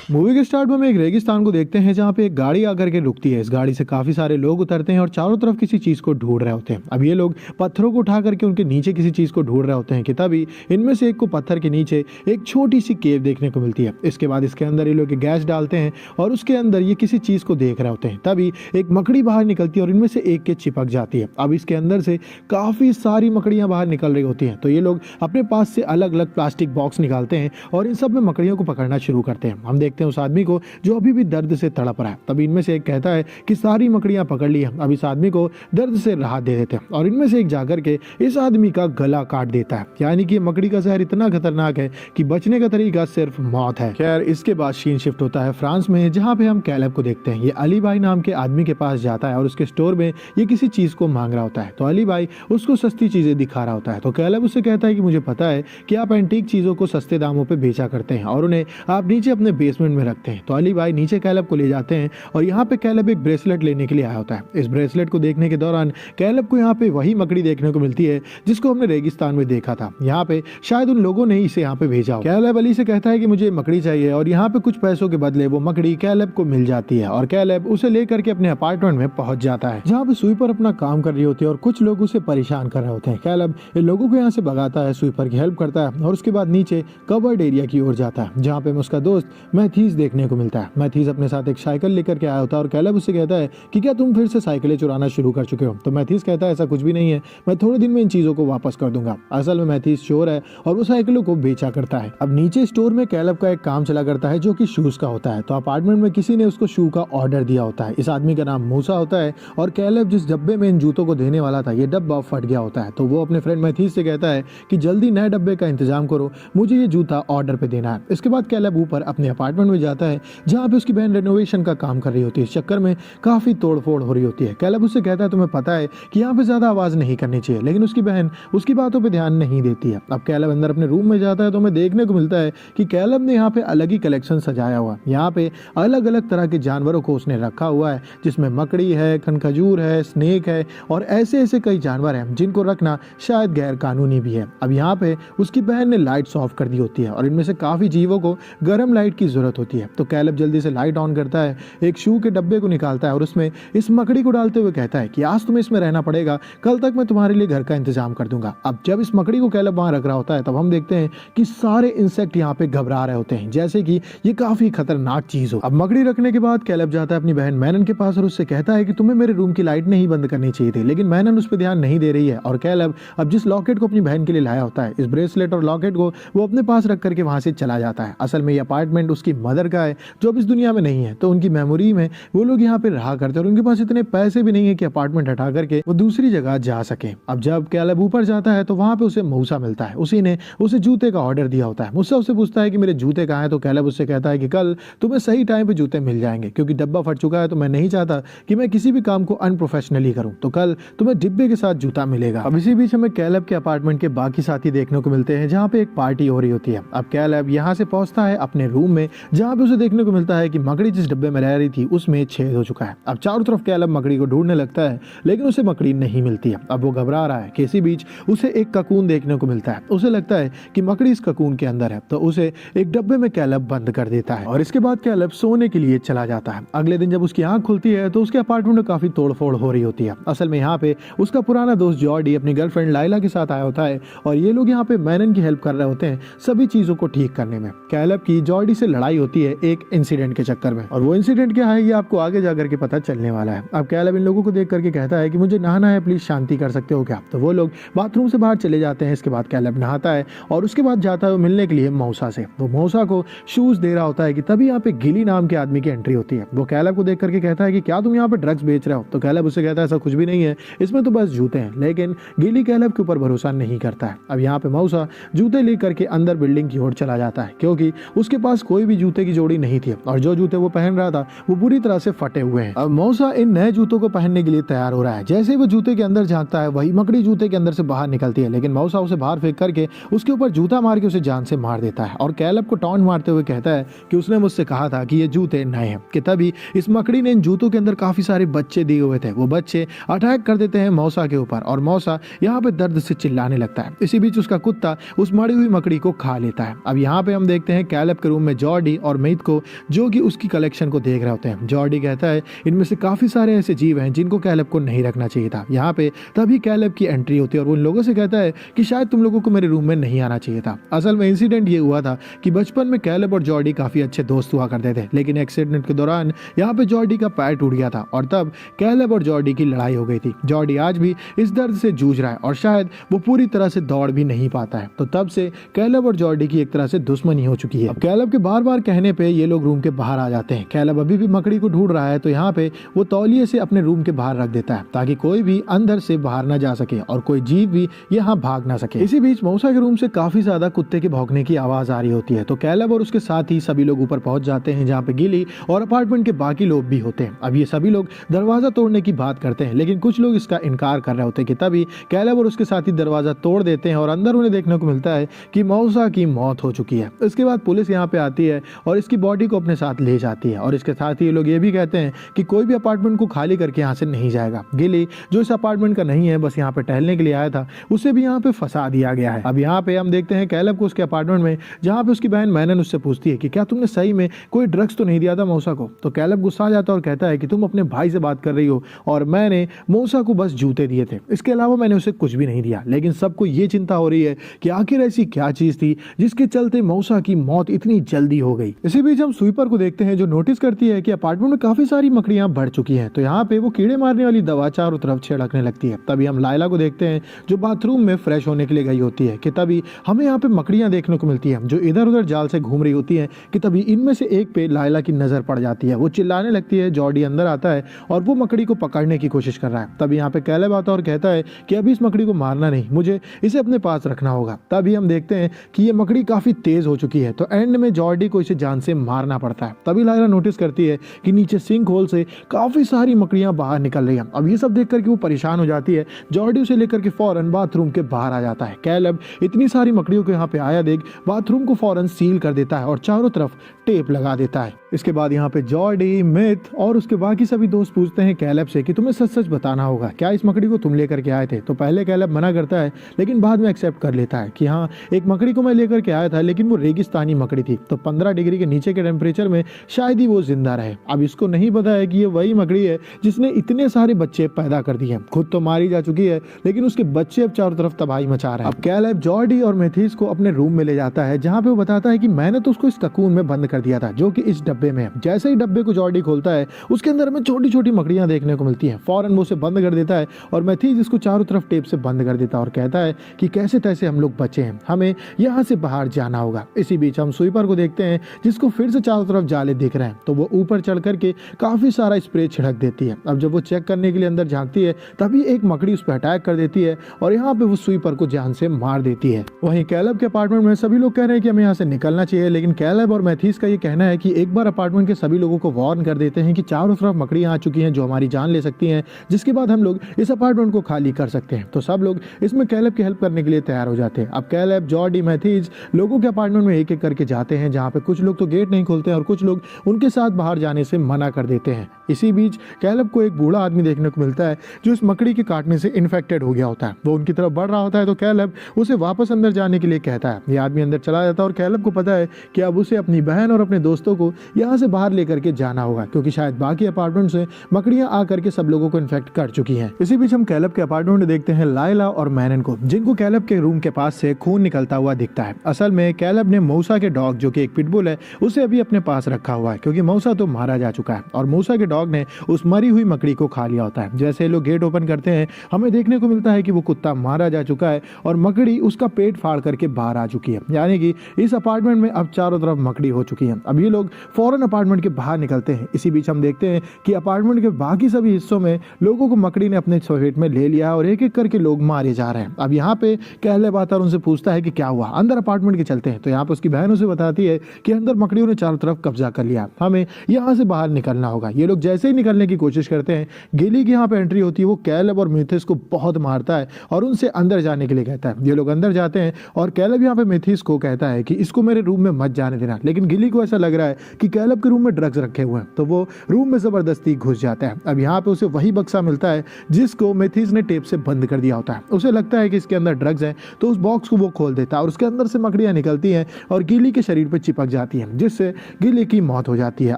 Movie के start में हम एक रेगिस्तान को देखते हैं जहाँ पे एक गाड़ी आकर के रुकती है। इस गाड़ी से काफी सारे लोग उतरते हैं और चारों तरफ किसी चीज को ढूंढ रहे होते हैं। अब ये लोग पत्थरों को उठा करके उनके नीचे किसी चीज को ढूंढ रहे होते हैं कि तभी इनमें से एक को पत्थर के नीचे एक छोटी सी केव देखने को मिलती है। इसके बाद इसके अंदर ये लोग गैस डालते हैं और उसके अंदर ये किसी चीज को देख रहे होते हैं। तभी एक मकड़ी बाहर निकलती है और इनमें से एक के चिपक जाती है। अब इसके अंदर से काफी सारी मकड़ियां बाहर निकल रही होती हैं, तो ये लोग अपने पास से अलग अलग प्लास्टिक बॉक्स निकालते हैं और इन सब में मकड़ियों को पकड़ना शुरू करते हैं। हम देखते हैं उस आदमी को जो अभी भी दर्द से तड़प रहा है। तभी इनमें से एक कहता है कि सारी मकड़ियां पकड़ ली हैं। अब इस आदमी को दर्द से राहत दे देते हैं और इनमें से एक जाकर के इस आदमी का गला काट देता है। यानी कि मकड़ी का जहर इतना खतरनाक है कि बचने का तरीका सिर्फ मौत है। खैर, इसके बाद सीन शिफ्ट होता है फ्रांस में, जहाँ पे हम कैलेब को देखते हैं। ये अली भाई नाम के आदमी के पास जाता है और उसके स्टोर में ये किसी चीज को मांग रहा होता है। तो अली भाई उसको सस्ती चीजें दिखा रहा होता है। तो कैलेब उससे कहता है कि मुझे पता है कि आप एंटीक चीजों को सस्ते दामों पे बेचा करते हैं और उन्हें आप नीचे अपने बेसमेंट में रखते हैं। तो अली भाई नीचे कैलेब को ले जाते हैं और यहाँ पे कैलेब एक ब्रेसलेट लेने के लिए आया होता है। इस ब्रेसलेट को देखने के दौरान कैलेब को यहाँ पे वही मकड़ी देखने को मिलती है जिसको हमने रेगिस्तान में देखा था। यहाँ पे शायद उन लोगों ने इसे यहाँ पे भेजा हो। कैलेब अली से कहता है कि मुझे मकड़ी चाहिए और यहाँ पे कुछ पैसों के बदले वो मकड़ी कैलेब को मिल जाती है और कैलेब उसे लेकर के अपने अपार्टमेंट में पहुंच जाता है, जहाँ पे स्वीपर अपना काम कर रही होती है और कुछ लोग उसे परेशान कर रहे होते हैं। कैलेब इन लोगों को यहाँ से भगाता है, स्वीपर की हेल्प करता है और उसके बाद नीचे कवर्ड एरिया की ओर जाता है, जहाँ पे उसका दोस्त मैथीज देखने को मिलता है। मैथीज अपने साथ एक साइकिल लेकर के आया होता है और कैलेब उससे कहता है कि क्या तुम फिर से साइकिलें चुराना शुरू कर चुके हो? तो मैथीज कहता है ऐसा कुछ भी नहीं है, मैं थोड़े दिन में इन चीजों को वापस कर दूंगा। असल में मैथीज चोर है और वो साइकिलों को बेचा करता है। अब नीचे स्टोर में कैलेब का एक काम चला करता है जो कि शूज का होता है। तो अपार्टमेंट में किसी ने उसको शू का ऑर्डर दिया होता है। इस आदमी का नाम मूसा होता है और कैलेब जिस डब्बे में इन जूतों को देने वाला था, ये डब्बा फट गया होता है। तो वो अपने फ्रेंड मैथीज से कहता है कि जल्दी नए डब्बे का इंतजाम करो, मुझे ये जूता ऑर्डर पे देना है। इसके बाद कैलेब ऊपर अपने अपार्टमेंट में जाता है जहाँ पे उसकी बहन रेनोवेशन का काम कर रही होती है। इस चक्कर में काफी तोड़फोड़ हो रही होती है। कैलेब उससे कहता है तुम्हें पता है कि यहाँ पे ज्यादा आवाज नहीं करनी चाहिए, लेकिन उसकी बहन उसकी बातों पे ध्यान नहीं देती है। अब कैलेब अंदर अपने रूम में जाता है तो हमें देखने को मिलता है कि कैलेब ने यहाँ पे अलग ही कलेक्शन सजाया हुआ है। यहाँ पे अलग अलग तरह के जानवरों को उसने रखा हुआ है, जिसमें मकड़ी है, खनखजूर है, स्नेक है और ऐसे ऐसे कई जानवर हैं जिनको रखना शायद गैर कानूनी भी है। अब यहाँ पे उसकी बहन ने लाइट्स ऑफ कर दी होती है और इनमें से काफी जीवों को गर्म लाइट की जरूरत होती है। तो कैलेब जल्दी से लाइट ऑन करता है, एक शू के डब्बे को निकालता है और उसमें इस मकड़ी को डालते हुए कहता है कि आज तुम्हें इसमें रहना पड़ेगा, कल तक मैं तुम्हारे लिए घर का इंतजाम कर दूंगा। अब जब इस मकड़ी को कैलेब वहां रख रहा होता है तब हम देखते हैं कि सारे इंसेक्ट यहाँ पे घबरा रहे होते हैं, जैसे कि ये काफी खतरनाक चीज हो। अब मकड़ी रखने के बाद कैलेब जाता है अपनी बहन मैनन के पास और उससे कहता है कि तुम्हें मेरे रूम की लाइट नहीं बंद करनी चाहिए थी, लेकिन मैनन उस पर ध्यान नहीं दे रही है। और कैलेब अब जिस लॉकेट को अपनी बहन के लिए लाया होता है, इस ब्रेसलेट और लॉकेट को वो अपने पास रख करके वहां से चला जाता है। असल में ये अपार्टमेंट उसकी मदर का है जो अब इस दुनिया में नहीं है, तो उनकी मेमोरी में वो लोग यहाँ पे रहा करते हैं और उनके पास इतने पैसे भी नहीं है कि अपार्टमेंट हटा करके वो दूसरी जगह जा सके। अब जब कैलेब ऊपर जाता है तो वहां पे उसे मूसा मिलता है, उसी ने उसे जूते का ऑर्डर दिया होता है। मूसा उससे पूछता है कि मेरे जूते कहाँ हैं? तो कैलेब उससे कहता है कि कल तुम्हें सही टाइम पे जूते मिल जाएंगे, क्योंकि डब्बा फट चुका है तो मैं नहीं चाहता कि मैं किसी भी काम को अनप्रोफेशनली करूं, तो कल तुम्हें डिब्बे के साथ जूता मिलेगा। अब इसी बीच हमें कैलेब के अपार्टमेंट के बाकी साथी देखने को मिलते हैं जहाँ पे एक पार्टी हो रही होती है। अब कैलेब यहाँ से पहुंचता है अपने रूम में, जहाँ पे उसे देखने को मिलता है कि मकड़ी जिस डब्बे में रह रही थी उसमें छेद हो चुका है। अब चारों तरफ कैलेब मकड़ी को ढूंढने लगता है, लेकिन उसे मकड़ी नहीं मिलती है। अब वो घबरा रहा है कि इसी बीच उसे एक ककून देखने को मिलता है। उसे लगता है कि मकड़ी इस ककून के अंदर है, तो उसे एक डब्बे में कैलेब बंद कर देता है और इसके बाद कैलेब सोने के लिए चला जाता है। अगले दिन जब उसकी आंख खुलती है तो उसके अपार्टमेंट में काफी तोड़फोड़ हो रही होती है। असल में यहाँ पे उसका पुराना दोस्त जॉर्डी अपनी गर्लफ्रेंड लाइला के साथ आया होता है और ये लोग यहाँ पे मैनन की हेल्प कर रहे होते हैं सभी चीजों को ठीक करने में। कैलेब की जॉर्डी से लड़ाई होती है एक इंसिडेंट के चक्कर में, और वो इंसिडेंट क्या है ये आपको आगे जाकर के पता चलने वाला है। अब कैलेब इन लोगों को देख करके कहता है कि मुझे नहाना है, प्लीज शांति कर सकते हो क्या? तो वो लोग बाथरूम से बाहर चले जाते हैं। इसके बाद कैलेब नहाता है और उसके बाद जाता है मिलने के लिए मौसा से। वो मौसा को शूज दे रहा होता है कि तभी यहाँ पे गिली नाम के आदमी की एंट्री होती है। वो कैलेब को देख करके कहता है कि क्या तुम यहाँ पे ड्रग्स बेच रहे हो? तो कैलेब उससे कहता है ऐसा कुछ भी नहीं है, इसमें तो बस जूते हैं। लेकिन गिली कैलेब के ऊपर भरोसा नहीं करता है। अब यहाँ पे मौसा जूते लेकर के अंदर बिल्डिंग की ओर चला जाता है, क्योंकि उसके पास कोई भी जूते की जोड़ी नहीं थी और जो जूते वो पहन रहा था वो बुरी तरह से फटे हुए हैं। अब मौसा इन नए जूतों को पहनने के लिए तैयार हो रहा है। जैसे ही वो जूते के अंदर झांकता है वही मकड़ी जूते के अंदर से बाहर निकलती है, लेकिन मौसा उसे बाहर फेंक करके उसके ऊपर जूता मार के उसे जान से मार देता है और कैलेब को टॉन्ट मारते हुए कहता है कि उसने मुझसे कहा था कि ये जूते नए हैं। कि तभी इस मकड़ी ने इन जूतों के अंदर काफी सारे बच्चे दिए हुए थे। वो बच्चे अटैक कर देते हैं मौसा के ऊपर और मौसा यहाँ पे दर्द से चिल्लाने लगता है। इसी बीच उसका कुत्ता उस मरी हुई मकड़ी को खा लेता है। अब यहाँ पे हम देखते हैं कैलेब के रूम में जॉर्डी और मेथ को, जो कि उसकी कलेक्शन को देख रहे होते हैं। जॉर्डी कहता है इनमें से काफी सारे ऐसे जीव हैं जिनको कैलेब को नहीं रखना चाहिए था। यहाँ पे तभी कैलेब की एंट्री होती है और वो उन लोगों से कहता है कि शायद तुम लोगों को मेरे रूम में नहीं आना चाहिए था। असल में इंसिडेंट ये हुआ था कि बचपन में कैलेब और जॉर्डी काफी अच्छे दोस्त हुआ करते थे, लेकिन एक्सीडेंट के दौरान यहाँ पे जॉर्डी का पैर टूट गया था और तब कैलेब और जॉर्डी की लड़ाई हो गई थी। जॉर्डी आज भी इस दर्द से जूझ रहा है और शायद वो पूरी तरह से दौड़ भी नहीं पाता है। तो तब से कैलेब और जॉर्डी की एक तरह से दुश्मनी हो चुकी है। अब कैलेब के बार बार कहने पे ये लोग रूम के बाहर आ जाते हैं। कैलेब अभी भी मकड़ी को ढूंढ रहा है, तो यहाँ पे वो तौलिए से अपने रूम के बाहर रख देता है ताकि कोई भी अंदर से बाहर ना जा सके और कोई जीव भी यहाँ भाग ना सके। इसी बीच मौसा के रूम से काफी ज्यादा कुत्ते के भौंकने की आवाज आ रही होती है, तो कैलेब और उसके साथ ही सभी लोग ऊपर पहुंच जाते हैं जहाँ पे गिली और अपार्टमेंट के बाकी लोग भी होते हैं। अब ये सभी लोग दरवाजा तोड़ने की बात करते हैं, लेकिन कुछ लोग इसका इनकार कर रहे होते हैं कि तभी कैलेब और उसके साथी दरवाजा तोड़ देते हैं और अंदर उन्हें देखने को मिलता है कि मौसा की मौत हो चुकी है। इसके बाद पुलिस यहाँ पे आती है और इसकी बॉडी को अपने साथ ले जाती है और इसके साथ ही ये लोग ये भी कहते हैं कि कोई भी अपार्टमेंट को खाली करके यहाँ से नहीं जाएगा। गिली जो इस अपार्टमेंट का नहीं है, बस यहाँ पे टहलने के लिए आया था, उसे भी यहाँ पे फंसा दिया गया है। अब यहाँ पे हम देखते हैं कैलेब को उसके अपार्टमेंट में, जहाँ पे उसकी बहन मैनन उससे पूछती है कि क्या तुमने सही में कोई ड्रग्स तो नहीं दिया था मौसा को। तो कैलेब गुस्सा आ जाता है और कहता है कि तुम अपने भाई से बात कर रही हो और मैंने मौसा को बस जूते दिए थे, इसके अलावा मैंने उसे कुछ भी नहीं दिया। लेकिन सबको ये चिंता हो रही है कि आखिर ऐसी क्या चीज थी जिसके चलते मौसा की मौत इतनी जल्दी हो गई। इसी बीच हम स्वीपर को देखते हैं जो नोटिस करती है कि अपार्टमेंट में काफी सारी मकड़ियां बढ़ चुकी हैं, तो यहाँ पे वो कीड़े मारने वाली दवा चारों तरफ छिड़कने लगती है। तभी हम लायला को देखते हैं जो बाथरूम में फ्रेश होने के लिए गई होती है कि तभी हमें यहाँ पे मकड़ियां देखने को मिलती है जो इधर उधर जाल से घूम रही होती है कि तभी इनमें से एक पे लायला की नजर पड़ जाती है। वो चिल्लाने लगती है, जॉर्डी अंदर आता है और वो मकड़ी को पकड़ने की कोशिश कर रहा है। तभी यहाँ पे कैलेब आता है और कहता है कि अभी इस मकड़ी को मारना नहीं, मुझे इसे अपने पास रखना होगा। तभी हम देखते हैं कि ये मकड़ी काफी तेज हो चुकी है, तो एंड में जॉर्डी को इसे जान से मारना पड़ता है। तभी लायला नोटिस करती है कि नीचे सिंक होल से काफी सारी मकड़ियां बाहर निकल रही हैं। अब ये सब देख करके वो परेशान हो जाती है। जॉर्डी उसे लेकर के फौरन बाथरूम के बाहर आ जाता है। कैलेब इतनी सारी मकड़ियों को यहाँ पे आया देख बाथरूम को फौरन सील कर देता है और चारों तरफ टेप लगा देता है। इसके बाद यहाँ पे जॉर्डी, मिथ और उसके बाकी सभी दोस्त पूछते हैं कैलेब से कि तुम्हें सच सच बताना होगा, क्या इस मकड़ी को तुम लेकर के आए थे। तो पहले कैलेब मना करता है, लेकिन बाद में एक्सेप्ट कर लेता है कि हाँ, एक मकड़ी को मैं लेकर के आया था, लेकिन वो रेगिस्तानी मकड़ी थी, तो 15 डिग्री के नीचे के टेम्परेचर में शायद ही वो जिंदा रहे। अब इसको नहीं पता है कि ये वही मकड़ी है जिसने इतने सारे बच्चे पैदा कर दिए। खुद तो मारी जा चुकी है, लेकिन उसके बच्चे अब चारों तरफ तबाही मचा रहे हैं। अब कैलेब जॉर्डी और मेथीस को अपने रूम में ले जाता है, जहाँ पे वो बताता है कि मैंने तो उसको इस ककून में बंद कर दिया था जो कि इस डब्बे में है। जैसे ही डब्बे को जॉर्डी खोलता है, उसके अंदर में छोटी छोटी मकड़ियां देखने को मिलती हैं। फौरन वो उसे बंद कर देता है और मेथीस इसको चारों तरफ टेप से बंद कर देता है और कहता है कि कैसे तैसे हम लोग बचे हैं, हमें यहाँ से बाहर जाना होगा। इसी बीच हम स्वीपर को देखते हैं जिसको फिर से चारों तरफ जाले दिख रहे हैं, तो वो ऊपर चढ़ करके काफी सारा स्प्रे छिड़क देती है। अब जब वो चेक करने के लिए अंदर झांकती है, तभी एक मकड़ी उस पर अटैक कर देती है और यहाँ पे वो स्वीपर को जान से मार देती है। वहीं कैलेब के अपार्टमेंट में सभी लोग कह रहे हैं कि हमें यहाँ से निकलना चाहिए, लेकिन कैलेब और मेथीस का ये कहना है कि एक बार अपार्टमेंट के सभी लोगों को वार्न कर देते हैं कि चारों तरफ मकड़ियां आ चुकी हैं जो हमारी जान ले सकती हैं, जिसके बाद हम लोग इस अपार्टमेंट को खाली कर सकते हैं। तो सब लोग इसमें कैलेब की हेल्प करने के लिए तैयार हो जाते हैं। अब कैलेब, जॉर्डी, मेथीज लोगों के अपार्टमेंट में एक एक करके जाते हैं, जहाँ पे कुछ लोग तो गेट नहीं खोलते हैं और कुछ लोग उनके साथ बाहर जाने से मना कर देते हैं। इसी बीच कैलेब को एक बूढ़ा आदमी देखने को मिलता है जो इस मकड़ी के काटने से इन्फेक्टेड हो गया होता है। वो उनकी तरफ बढ़ रहा होता है, तो कैलेब उसे वापस अंदर जाने के लिए कहता है। ये आदमी अंदर चला जाता है और कैलेब को पता है कि अब उसे अपनी बहन और अपने दोस्तों को यहाँ से बाहर लेकर के जाना होगा, क्योंकि शायद बाकी अपार्टमेंट से मकड़ियां आकर के सब लोगों को इन्फेक्ट कर चुकी हैं। इसी बीच हम कैलेब के अपार्टमेंट में देखते हैं लायला और मैनन को, जिनको कैलेब के रूम के पास से खून निकलता हुआ दिखता है। असल में कैलेब ने मौसा के डॉग, जो कि एक पिटबुल है, उसे अभी अपने पास रखा हुआ है, क्योंकि मौसा तो मारा जा चुका है और मौसा के डॉग ने उस मरी हुई मकड़ी को खा लिया होता है। जैसे लोग गेट ओपन करते हैं, हमें देखने को मिलता है कि वो कुत्ता मारा जा चुका है और मकड़ी उसका पेट फाड़ करके बाहर आ चुकी है, यानी कि इस अपार्टमेंट में अब चारों तरफ मकड़ी हो चुकी है। अब ये लोग फौरन अपार्टमेंट के बाहर निकलते हैं। इसी बीच हम देखते हैं कि अपार्टमेंट के बाकी सभी हिस्सों में लोगों को मकड़ी ने अपने चपेट में ले लिया और एक एक करके लोग मारे जा रहे हैं। अब यहाँ पे कैलेब आता है और उनसे पूछता है कि क्या हुआ, अंदर अपार्टमेंट के चलते हैं। तो यहाँ पे उसकी बहन उसे बताती है कि अंदर मकड़ियों ने चारों तरफ कब्जा कर लिया, हमें यहाँ से बाहर निकलना होगा। ये लोग जैसे ही निकलने की कोशिश करते हैं, गिली की यहाँ पे एंट्री होती है। वो कैलेब और मेथीस को बहुत मारता है और उनसे अंदर जाने के लिए कहता है। ये लोग अंदर जाते हैं और कैलेब यहाँ पे मेथीस को कहता है कि इसको मेरे रूम में मत जाने देना, लेकिन गिली को ऐसा लग रहा है कि कैलेब के रूम में ड्रग्स रखे हुए हैं, तो वो रूम में जबरदस्ती घुस जाता है। अब यहाँ पे उसे वही बक्सा मिलता है जिसको मेथीस ने टेप से बंद कर दिया होता है। उसे लगता है कि इसके अंदर ड्रग्स हैं, तो उस बॉक्स को वो खोल देता है और उसके अंदर से मकड़ियां निकलती हैं और गिली के शरीर पर चिपक जाती जाती है, जिससे गिली की मौत हो जाती है।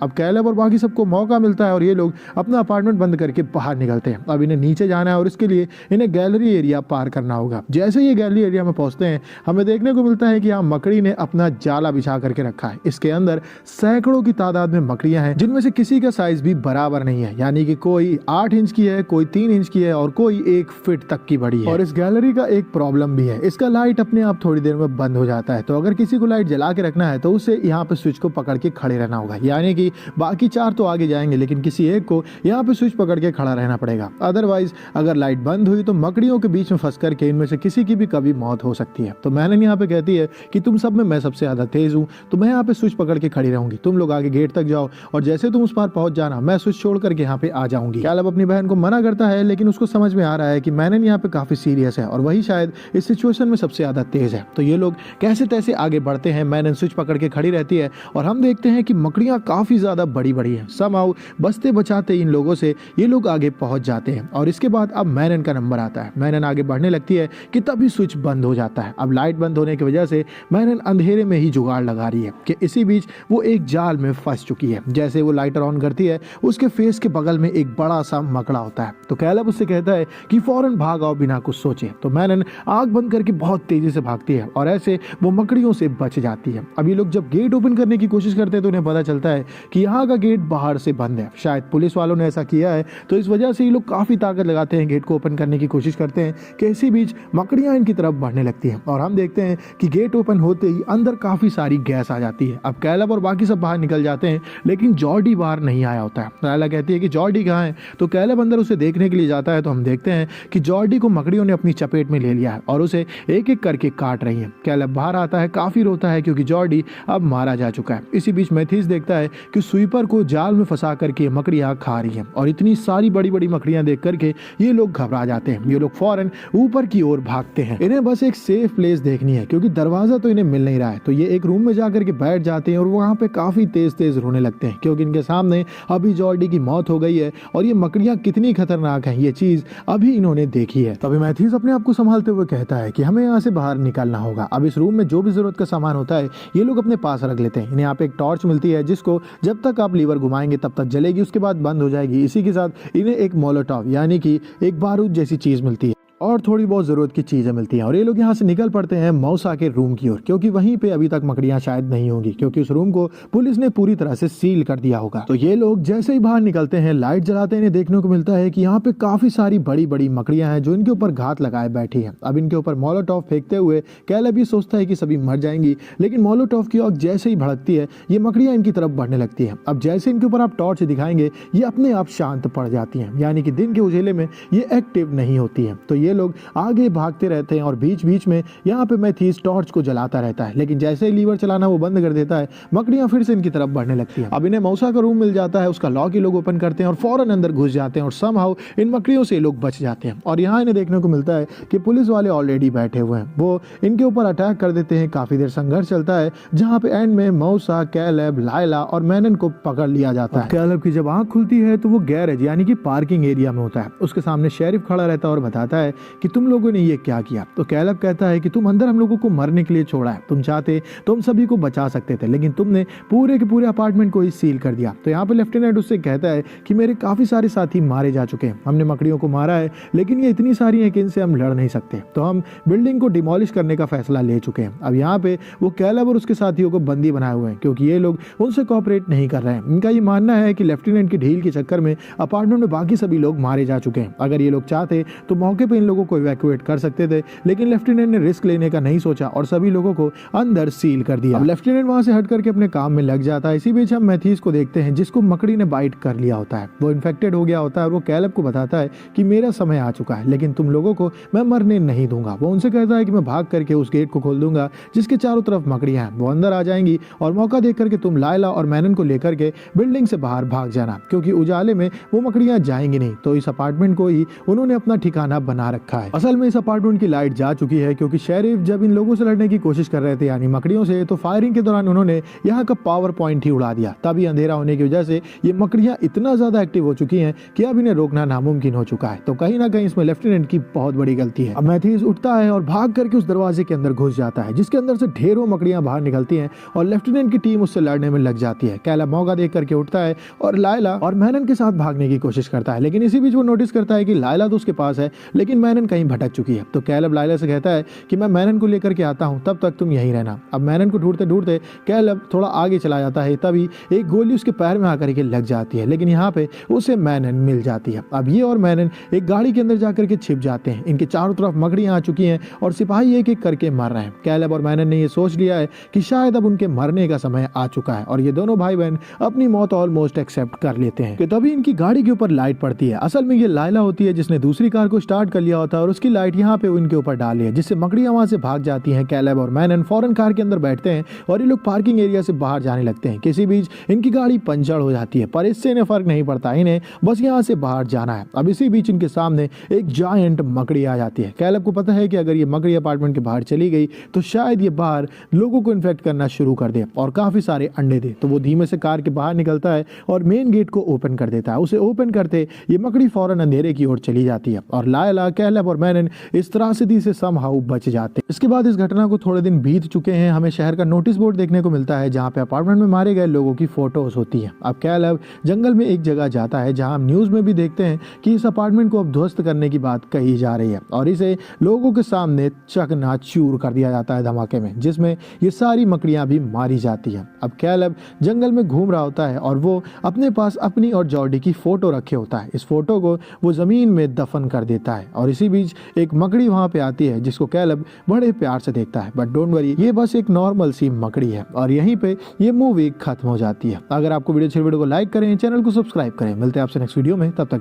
अब कैलब और बाकी सबको मौका मिलता है और ये लोग अपना अपार्टमेंट बंद करके बाहर निकलते हैं। अब इन्हें नीचे जाना है और इसके लिए इन्हें गैलरी एरिया पार करना होगा। जैसे ये गैलरी एरिया में पहुंचते हैं, हमें देखने को मिलता है कि यहाँ मकड़ी ने अपना जाला बिछा करके रखा है। इसके अंदर सैकड़ों की तादाद में मकड़ियां हैं, जिनमें से किसी का साइज भी बराबर नहीं है, यानी कि कोई 8 इंच की है, कोई 3 इंच की है और कोई 1 फीट तक की बड़ी है। और इस गैलरी का एक प्रॉब्लम भी है, इसका लाइट अपने आप थोड़ी देर में बंद हो जाता है। तो अगर किसी को लाइट जला के रखना है तो उसे यहाँ पे स्विच को पकड़ के खड़े रहना होगा, यानी कि बाकी 4 तो आगे जाएंगे लेकिन किसी एक को यहाँ पे स्विच पकड़ के खड़ा रहना पड़ेगा। अदरवाइज अगर लाइट बंद हुई तो मकड़ियों के बीच में फंस करके इनमें से किसी की भी कभी मौत हो सकती है। तो मैनन यहाँ पे कहती है कि तुम सब में मैं सबसे ज्यादा तेज हूँ, तो मैं यहाँ पे स्विच पकड़ के खड़ी रहूंगी, तुम लोग आगे गेट तक जाओ और जैसे तुम उस पार पहुंच जाना मैं स्विच छोड़ करके यहाँ पे आ जाऊंगी। कैलब अपनी बहन को मना करता है, लेकिन उसको समझ में आ रहा है कि मैनन यहाँ पे काफी सीरियस है और वही शायद इस सिचुएशन में सबसे ज्यादा तेज है। तो ये लोग कैसे तैसे आगे बढ़ते हैं। मैनन स्विच पकड़ के खड़ी रहती है और हम देखते हैं कि मकड़ियां काफी ज्यादा बड़ी बड़ी हैं। समहाउ बचते बचाते इन लोगों से ये लोग आगे पहुंच जाते हैं और इसके बाद अब मैनन का नंबर आता है। मैनन आगे बढ़ने लगती है कि तभी स्विच बंद हो जाता है। अब लाइट बंद होने की वजह से मैनन अंधेरे में ही जुगाड़ लगा रही है कि इसी बीच वो एक जाल में फंस चुकी है। जैसे वो लाइटर ऑन करती है, उसके फेस के बगल में एक बड़ा सा मकड़ा होता है। तो कैलब उससे कहता है कि फौरन भाग आओ बिना कुछ सोचे। तो मैनन आग बंद करके बहुत तेजी से भागती है और ऐसे वो मकड़ियों से बच जाती है। अब ये लोग जब गेट ओपन करने की कोशिश करते हैं तो उन्हें पता चलता है कि यहाँ का गेट बाहर से बंद है। शायद पुलिस वालों ने ऐसा किया है, तो इस वजह से ये लोग काफी ताकत लगाते हैं, गेट को ओपन करने की कोशिश करते हैं कि इसी बीच मकड़ियां इनकी तरफ बढ़ने लगती हैं और हम देखते हैं कि गेट ओपन होते ही अंदर काफी सारी गैस आ जाती है। अब कैलब और बाकी सब बाहर निकल जाते हैं, लेकिन जॉर्डी बाहर नहीं आया होता है। लायला कहती है कि जॉर्डी कहाँ है, तो कैलब अंदर उसे देखने के लिए जाता है। तो हम देखते हैं कि जॉर्डी को मकड़ियों ने अपनी चपेट में ले लिया है और उसे एक एक करके काट रही है। कैलब बाहर आता है, काफी रोता है क्योंकि जॉर्डी अब मारा जा चुका है। इसी बीच मैथ्यूस देखता है कि स्वीपर को जाल में फंसा करके मकड़ियां खा रही हैं और इतनी सारी बड़ी बड़ी मकड़ियां देख करके ये लोग घबरा जाते हैं। ये लोग फौरन ऊपर की ओर भागते हैं। इन्हें बस एक सेफ प्लेस देखनी है क्योंकि दरवाजा तो इन्हें मिल नहीं रहा है। तो ये एक रूम में जाकर के बैठ जाते हैं और वहां पे काफी तेज तेज रोने लगते हैं क्योंकि इनके सामने अभी जॉर्डी की मौत हो गई है और ये मकड़ियां कितनी खतरनाक हैं ये चीज अभी इन्होंने देखी है। तभी मैथ्यूस अपने आप को संभालते हुए कहता है कि हमें यहाँ से बाहर निकलना होगा। अब इस रूम में जो भी जरूरत का सामान होता है ये लोग अपने पास रख लेते हैं। इन्हें यहाँ पे एक टॉर्च मिलती है जिसको जब तक आप लीवर घुमाएंगे तब तक जलेगी, उसके बाद बंद हो जाएगी। इसी के साथ इन्हें एक मोलोटॉव यानी कि एक बारूद जैसी चीज मिलती है और थोड़ी बहुत जरूरत की चीजें मिलती हैं और ये लोग यहाँ से निकल पड़ते हैं मौसा के रूम की ओर क्योंकि वहीं पे अभी तक मकड़ियां शायद नहीं होंगी क्योंकि उस रूम को पुलिस ने पूरी तरह से सील कर दिया होगा। तो ये लोग जैसे ही बाहर निकलते हैं, लाइट जलाते हैं, इन्हें देखने को मिलता है कि यहाँ पे काफी सारी बड़ी बड़ी मकड़ियां हैं जो इनके ऊपर घात लगाए बैठी हैं। अब इनके ऊपर मोलोटॉव फेंकते हुए कैलब ये सोचता है कि सभी मर जाएंगी, लेकिन मोलोटॉव की आग जैसे ही भड़कती है ये मकड़ियां इनकी तरफ बढ़ने लगती है। अब जैसे इनके ऊपर आप टॉर्च दिखाएंगे ये अपने आप शांत पड़ जाती है, यानी कि दिन के उजेले में ये एक्टिव नहीं होती है। तो ये लोग आगे भागते रहते हैं और बीच बीच में यहाँ पे मैथ्यूस टॉर्च को जलाता रहता है, लेकिन जैसे ही लीवर चलाना वो बंद कर देता है मकड़ियां फिर से इनकी तरफ बढ़ने लगती हैं। अब इन्हें मौसा का रूम मिल जाता है, उसका लॉक ये लोग ओपन करते हैं और फौरन अंदर घुस जाते हैं और समहाउ इन मकड़ियों से ये लोग बच जाते हैं। और यहाँ इन्हें देखने को मिलता है कि पुलिस वाले ऑलरेडी बैठे हुए हैं, वो इनके ऊपर अटैक कर देते हैं। काफी देर संघर्ष चलता है जहाँ पे एंड में मौसा, कैलब, लायला और मैनन को पकड़ लिया जाता है। कैलब की जब आंख खुलती है तो वो गैरेज यानी कि पार्किंग एरिया में होता है। उसके सामने शेरिफ खड़ा रहता है और बताता है कि तुम लोगों ने ये क्या किया। तो कैलब कहता है कि तुम अंदर हम लोगों को मरने के लिए छोड़ा है, तुम चाहते तो हम सभी को बचा सकते थे, लेकिन तुमने पूरे के पूरे अपार्टमेंट को ही सील कर दिया। तो यहाँ पे लेफ्टिनेंट उससे कहता है कि मेरे काफी सारे साथी मारे जा चुके हैं, हमने मकड़ियों को मारा है लेकिन ये इतनी सारी हैं कि इनसे हम लड़ नहीं सकते, तो हम बिल्डिंग को डिमोलिश करने का फैसला ले चुके हैं। अब यहाँ पे वो कैलब और उसके साथियों को बंदी बनाए हुए हैं क्योंकि ये लोग उनसे कोऑपरेट नहीं कर रहे हैं। इनका ये मानना है कि लेफ्टिनेंट की ढील के चक्कर में अपार्टमेंट में बाकी सभी लोग मारे जा चुके हैं। अगर ये लोग चाहते तो मौके पे इन लोगों को इवैक्यूएट कर सकते थे, लेकिन लेफ्टिनेंट ने रिस्क लेने का नहीं सोचा और सभी लोगों को अंदर सील कर दिया। अब लेफ्टिनेंट वहां से हट करके अपने काम में लग जाता है। इसी बीच हम मैथ्यूस को देखते हैं जिसको मकड़ी ने बाइट कर लिया होता है, वो इन्फेक्टेड हो गया होता है। वो कैलब को बताता है कि मेरा समय आ चुका है लेकिन तुम लोगों को मैं मरने नहीं दूंगा। वो उनसे कहता है कि मैं भाग करके उस गेट को खोल दूंगा जिसके चारों तरफ मकड़ियां हैं, वो अंदर आ जाएंगी और मौका देख करके तुम लायला और मैनन को लेकर के बिल्डिंग से बाहर भाग जाना क्योंकि उजाले में वो मकड़ियां जाएंगी नहीं। तो इस अपार्टमेंट को ही उन्होंने अपना ठिकाना बना रखा है। असल में इस अपार्टमेंट की लाइट जा चुकी है क्योंकि शेरिफ जब इन लोगों से लड़ने की कोशिश कर रहे थे यानी मकड़ियों से, तो फायरिंग के दौरान उन्होंने यहाँ का पावर पॉइंट ही उड़ा दिया। तभी अंधेरा होने की वजह से ये मकड़ियां इतना ज्यादा एक्टिव हो चुकी हैं कि अब इन्हें रोकना नामुमकिन हो चुका है। तो कहीं ना कहीं इसमें लेफ्टिनेंट की बहुत बड़ी गलती है। अब मैथ्यूज उठता है और भाग करके उस दरवाजे के अंदर घुस जाता है जिसके अंदर से ढेरों मकड़ियां बाहर निकलती हैं और लेफ्टिनेंट की टीम उससे लड़ने में लग जाती है। कैलब मौका देख करके उठता है और लायला और मैनन के साथ भागने की कोशिश करता है, लेकिन इसी बीच वो नोटिस करता है कि लायला तो उसके पास है लेकिन मैनन कहीं भटक चुकी है। तो कैलब लायला से कहता है कि मैं मैनन को लेकर के आता हूं, तब तक तुम यहीं रहना। अब मैनन को ढूंढते ढूंढते कैलब थोड़ा आगे चला जाता है, तभी एक गोली उसके पैर में आकर के लग जाती है, लेकिन यहाँ पे उसे मैनन मिल जाती है। अब ये और मैनन एक गाड़ी के अंदर जाकर के छिप जाते हैं। इनके चारों तरफ मकड़ियां आ चुकी हैं और सिपाही एक एक करके मर रहे हैं। कैलब और मैनन ने ये सोच लिया है कि शायद अब उनके मरने का समय आ चुका है और ये दोनों भाई बहन अपनी मौत ऑलमोस्ट एक्सेप्ट कर लेते हैं कि तभी इनकी गाड़ी के ऊपर लाइट पड़ती है। असल में ये लायला होती है जिसने दूसरी कार को स्टार्ट कर लिया होता है और उसकी लाइट यहाँ पे इनके ऊपर डाली है जिससे मकड़ियां वहां से भाग जाती हैं। कैलब और मैनन फौरन कार के अंदर बैठते हैं और ये लोग पार्किंग एरिया से बाहर जाने लगते हैं। किसी बीच इनकी गाड़ी पंचर हो जाती है पर इससे इन्हें फर्क नहीं पड़ता, इन्हें बस यहाँ से बाहर जाना है। अब इसी बीच इनके सामने एक जायंट मकड़ी आ जाती है। कैलब को पता है कि अगर ये मकड़ी अपार्टमेंट के बाहर चली गई तो शायद ये बाहर लोगों को इन्फेक्ट करना शुरू कर दे और काफी सारे अंडे दे। तो वो धीमे से कार के बाहर निकलता है और मेन गेट को ओपन कर देता है। उसे ओपन करते ये मकड़ी फौरन अंधेरे की ओर चली जाती है और लायला, कैलब और मैनन इस त्रासदी से समहाउ बच जाते हैं। इसके बाद इस घटना को थोड़े दिन बीत चुके हैं। हमें शहर का नोटिस बोर्ड देखने को मिलता है जहाँ पे अपार्टमेंट में मारे गए लोगों की फोटोज होती है। अब कैलब जंगल में एक जगह जाता है जहाँ हम न्यूज में भी देखते हैं कि इस अपार्टमेंट को अब ध्वस्त करने की बात कही जा रही है और इसे लोगों के सामने चकनाचूर कर दिया जाता है धमाके में, जिसमें ये सारी मकड़ियां भी मारी जाती है। अब कैलब जंगल में घूम रहा होता है और वो अपने पास अपनी और जॉर्डी की फोटो रखे होता है। इस फोटो को वो जमीन में दफन कर देता है और इसी बीच एक मकड़ी वहां पे आती है जिसको कैलब बड़े प्यार से देखता है। बट डोंट वरी, ये बस एक नॉर्मल सी मकड़ी है और यहीं पे ये मूवी खत्म हो जाती है। अगर आपको वीडियो अच्छी, वीडियो को लाइक करें, चैनल को सब्सक्राइब करें। मिलते हैं आपसे नेक्स्ट वीडियो में, तब तक